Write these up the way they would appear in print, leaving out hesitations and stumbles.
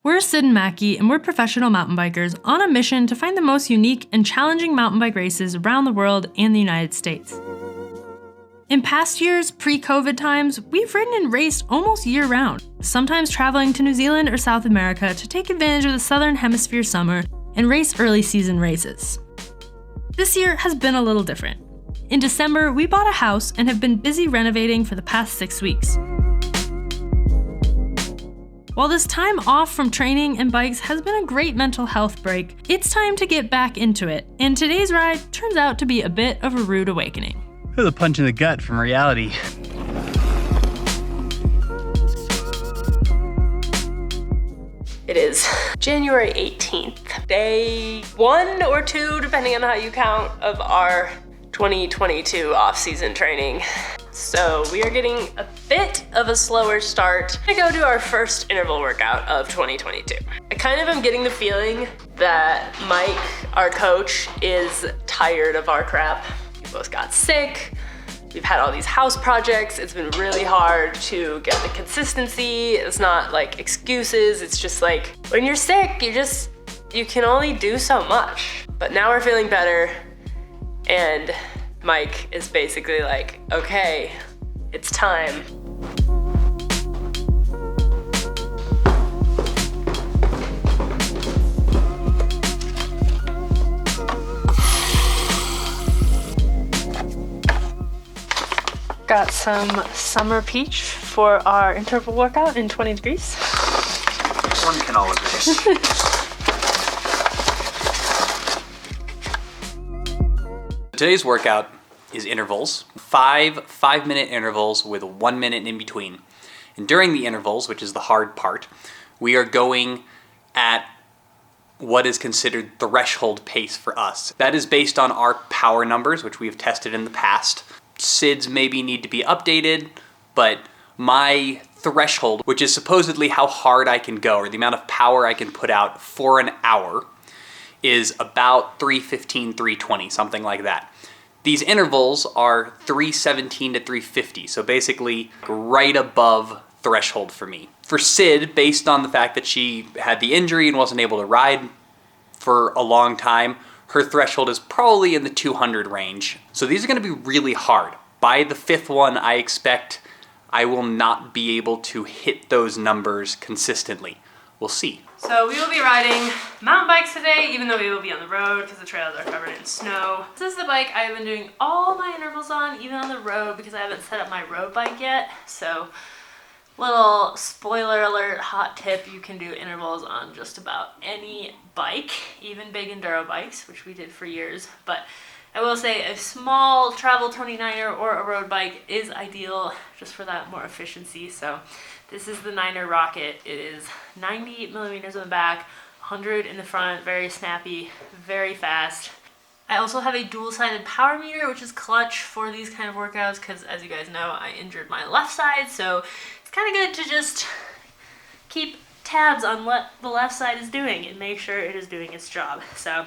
We're Sid and Macky, and we're professional mountain bikers on a mission to find the most unique and challenging mountain bike races around the world and the United States. In past years, pre-COVID times, we've ridden and raced almost year-round, sometimes traveling to New Zealand or South America to take advantage of the Southern Hemisphere summer and race early season races. This year has been a little different. In December, we bought a house and have been busy renovating for the past 6 weeks. While this time off from training and bikes has been a great mental health break, it's time to get back into it, and today's ride turns out to be a bit of a rude awakening. It was a punch in the gut from reality. It is January 18th, day 1 or 2, depending on how you count, of our 2022 off-season training. So we are getting a bit of a slower start to go to our first interval workout of 2022. I kind of am getting the feeling that Mike, our coach, is tired of our crap. We both got sick. We've had all these house projects. It's been really hard to get the consistency. It's not like excuses. It's just like, when you're sick, you can only do so much. But now we're feeling better, and Mike is basically like, okay, it's time. Got some summer peach for our interval workout in 20 degrees. One can all agree. Today's workout is intervals. 5-minute intervals with 1 minute in between. And during the intervals, which is the hard part, we are going at what is considered threshold pace for us. That is based on our power numbers, which we have tested in the past. Sid's maybe need to be updated, but my threshold, which is supposedly how hard I can go, or the amount of power I can put out for an hour, is about 315, 320, something like that. These intervals are 317 to 350, so basically right above threshold for me. For Sid, based on the fact that she had the injury and wasn't able to ride for a long time, her threshold is probably in the 200 range. So these are gonna be really hard. By the 5th one, I expect I will not be able to hit those numbers consistently. We'll see. So we will be riding mountain bikes today, even though we will be on the road because the trails are covered in snow. This is the bike I've been doing all my intervals on, even on the road, because I haven't set up my road bike yet. So little spoiler alert, hot tip, you can do intervals on just about any bike, even big enduro bikes, which we did for years. But I will say a small travel 29er or a road bike is ideal just for that more efficiency. So this is the 9er Rocket. It is 90 millimeters on the back, 100 in the front, very snappy, very fast. I also have a dual-sided power meter, which is clutch for these kind of workouts because, as you guys know, I injured my left side, so it's kind of good to just keep tabs on what the left side is doing and make sure it is doing its job. So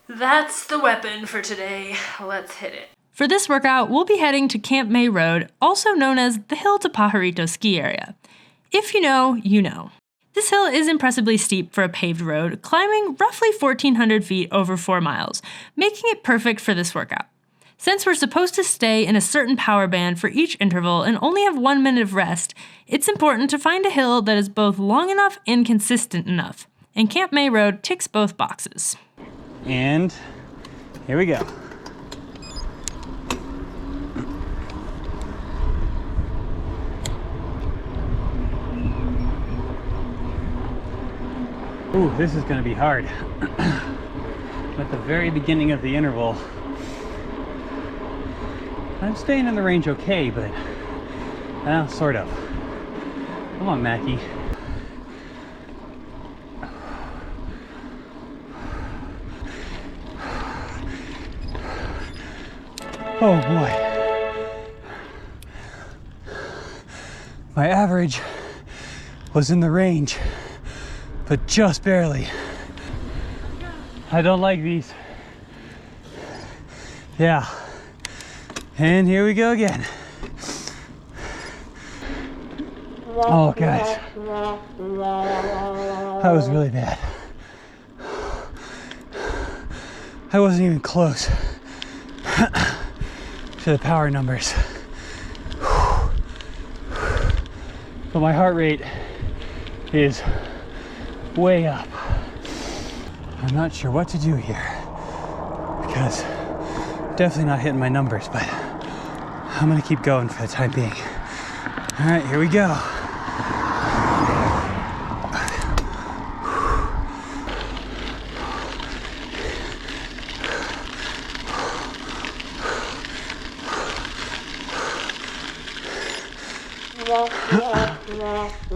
that's the weapon for today. Let's hit it. For this workout, we'll be heading to Camp May Road, also known as the Hill to Pajarito ski area. If you know, you know. This hill is impressively steep for a paved road, climbing roughly 1,400 feet over 4 miles, making it perfect for this workout. Since we're supposed to stay in a certain power band for each interval and only have 1 minute of rest, it's important to find a hill that is both long enough and consistent enough. And Camp May Road ticks both boxes. And here we go. Ooh, this is going to be hard. At the very beginning of the interval, I'm staying in the range okay, but sort of. Come on, Macky. Oh boy. My average was in the range, but just barely. I don't like these. Yeah. And here we go again. Oh, guys. That was really bad. I wasn't even close to the power numbers. But my heart rate is way up. I'm not sure what to do here because definitely not hitting my numbers, but I'm gonna keep going for the time being. All right, here we go.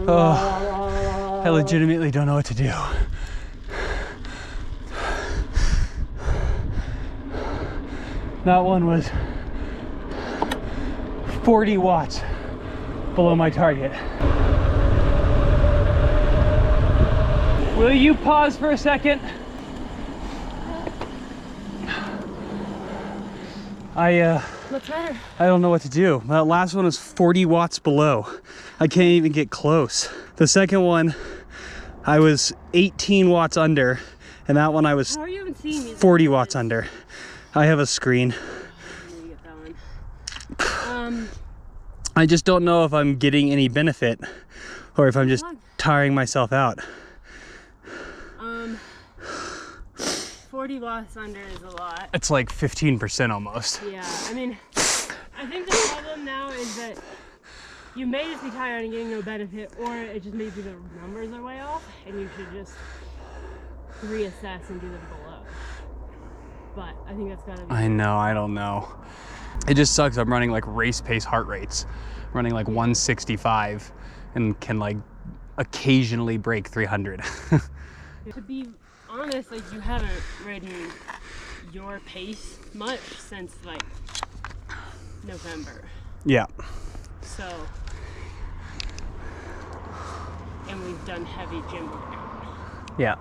Oh, I legitimately don't know what to do. That one was 40 watts below my target. Will you pause for a second? What's better? I don't know what to do. That last one was 40 watts below. I can't even get close. The second one, I was 18 watts under, and that one I was 40 watts under. I have a screen. I just don't know if I'm getting any benefit or if I'm just tiring myself out. 40 watts under is a lot. It's like 15% almost. Yeah, I mean, I think the problem now is that you may just be tired and getting no benefit, or it just may be the numbers are way off, and you should just reassess and do them below. But I think that's gotta be. I know, I don't know. It just sucks. I'm running like race pace heart rates, running like 165 and can like occasionally break 300. To be honest, like you haven't ridden your pace much since like November. Yeah. So, and we've done heavy gym workout. Yeah.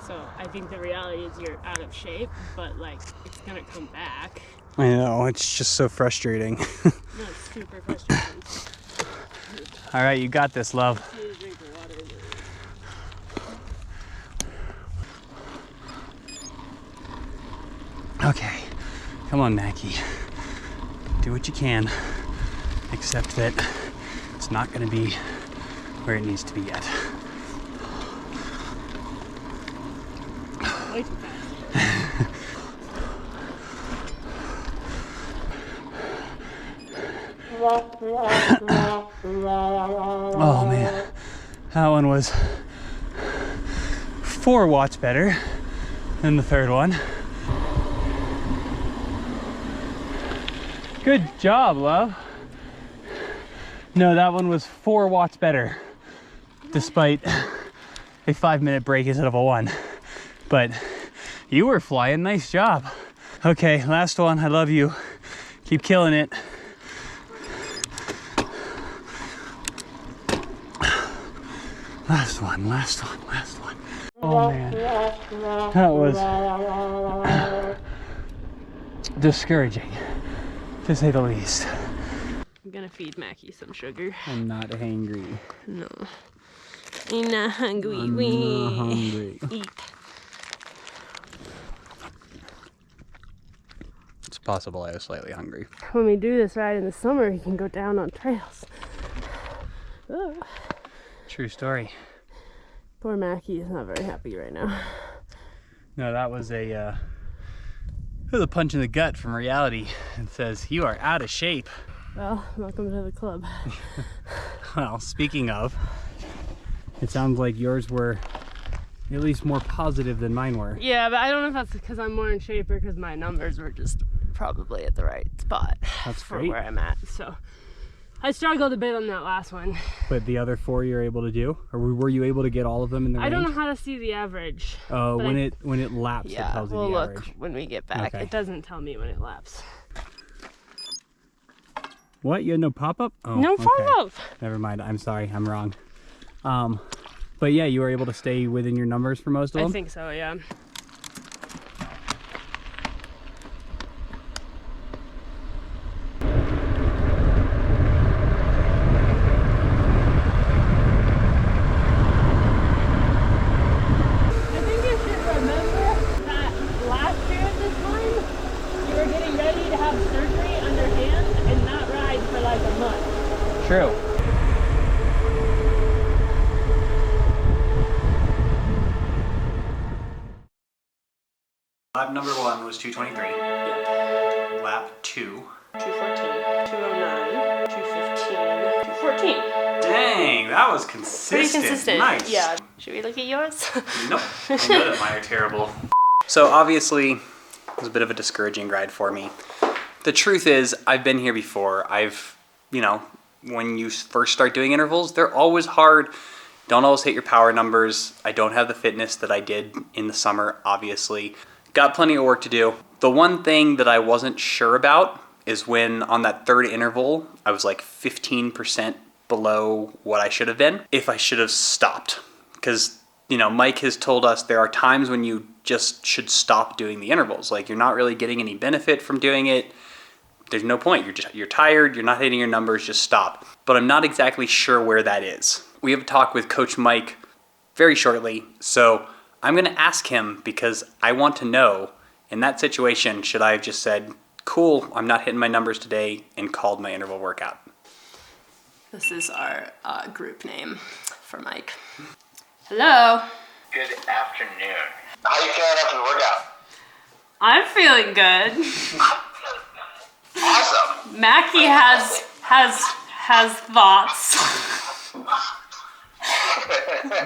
So I think the reality is you're out of shape, but like it's gonna come back. I know, it's just so frustrating. No, it's super frustrating. All right, you got this, love. You need to drink the water. Okay, come on, Macky. Do what you can, except that it's not gonna be where it needs to be yet. Way too fast. Oh man, that one was 4 watts better than the third one. Good job, love. No, that one was 4 watts better, despite a 5-minute break instead of a 1. But you were flying, nice job. Okay, last one, I love you. Keep killing it. Last one, last one, last one. Oh man, that was discouraging, to say the least. I'm gonna feed Macky some sugar. I'm not hangry. No. I'm not hungry. I'm not hungry. Eat. It's possible I was slightly hungry. When we do this ride in the summer, you can go down on trails. Oh. True story. Poor Macky is not very happy right now. No, that was a punch in the gut from reality. It says, you are out of shape. Well, welcome to the club. Well, speaking of, it sounds like yours were at least more positive than mine were. Yeah, but I don't know if that's because I'm more in shape or because my numbers were just probably at the right spot. That's for great. where I'm at. So I struggled a bit on that last one. But the other 4 you're able to do? Or were you able to get all of them in the range? I don't know how to see the average. Oh, when it laps, Yeah, it tells you we'll the look average. when we get back. Okay. It doesn't tell me when it laps. What? You had no pop-up? Oh, No okay. follow-up. Never mind. I'm sorry. I'm wrong. But yeah, you were able to stay within your numbers for most of them? I think so, yeah. Lap number 1 was 223. Yep. Lap 2. 214, 209, 215, 214. Dang, that was consistent. Pretty consistent. Nice. Yeah. Should we look at yours? Nope. I'm good at mine are terrible. So obviously, it was a bit of a discouraging ride for me. The truth is, I've been here before. When you first start doing intervals, they're always hard. Don't always hit your power numbers. I don't have the fitness that I did in the summer, obviously. Got plenty of work to do. The one thing that I wasn't sure about is when on that third interval, I was like 15% below what I should have been, if I should have stopped. Because, Mike has told us there are times when you just should stop doing the intervals. Like, you're not really getting any benefit from doing it. There's no point. You're tired, you're not hitting your numbers, just stop. But I'm not exactly sure where that is. We have a talk with Coach Mike very shortly, so I'm gonna ask him because I want to know, in that situation, should I have just said, cool, I'm not hitting my numbers today, and called my interval workout? This is our group name for Mike. Hello. Good afternoon. How you feeling after the workout? I'm feeling good. Awesome. Macky has thoughts.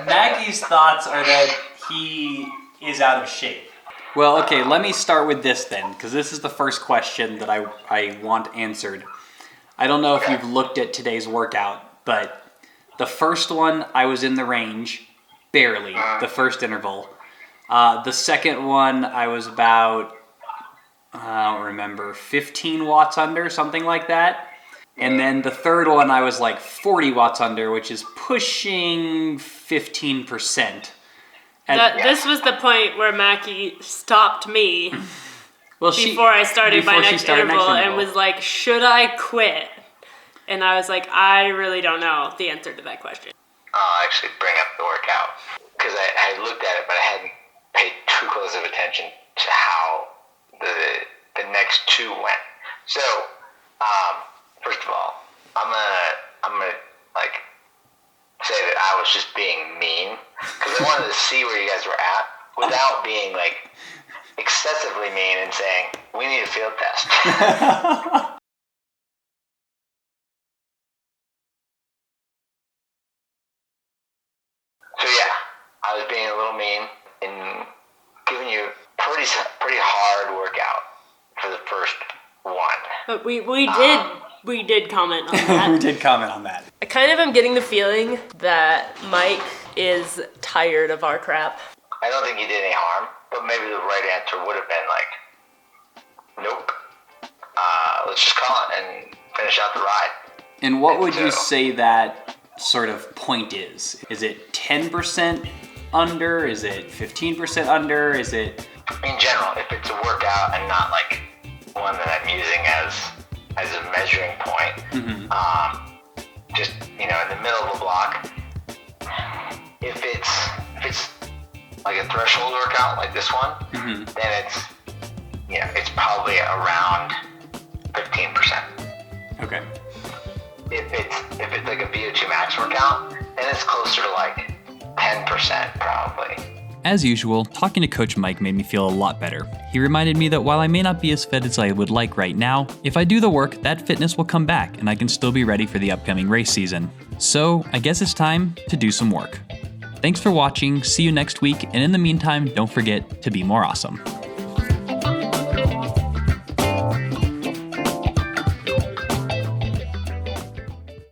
Maggie's thoughts are that he is out of shape. Well, okay, let me start with this then, because this is the first question that I want answered. I don't know if you've looked at today's workout, but the first one, I was in the range, barely, the first interval. The second one, I was about, I don't remember, 15 watts under, something like that. And then the third one, I was like 40 watts under, which is pushing 15%. This was the point where Macky stopped me before I started my next interval and was like, should I quit? And I was like, I really don't know the answer to that question. I'll actually bring up the workout because I looked at it, but I hadn't paid too close of attention to how the next two went. So, first of all, I'm gonna like say that I was just being mean because I wanted to see where you guys were at without being like excessively mean and saying we need a field test. So yeah, I was being a little mean and giving you pretty hard workout for the first one. But we did comment on that. We did comment on that. I kind of am getting the feeling that Mike is tired of our crap. I don't think he did any harm, but maybe the right answer would have been like, nope. Let's just call it and finish out the ride. And what would you say that sort of point is? Is it 10% under? Is it 15% under? Is it... In general, if it's a workout and not like one that I'm using as a measuring point, just, in the middle of the block, if it's like a threshold workout like this one, then it's probably around 15%. Okay. If it's like a VO2 max workout, then it's closer to like 10% probably. As usual, talking to Coach Mike made me feel a lot better. He reminded me that while I may not be as fit as I would like right now, if I do the work, that fitness will come back and I can still be ready for the upcoming race season. So I guess it's time to do some work. Thanks for watching, see you next week, and in the meantime, don't forget to be more awesome.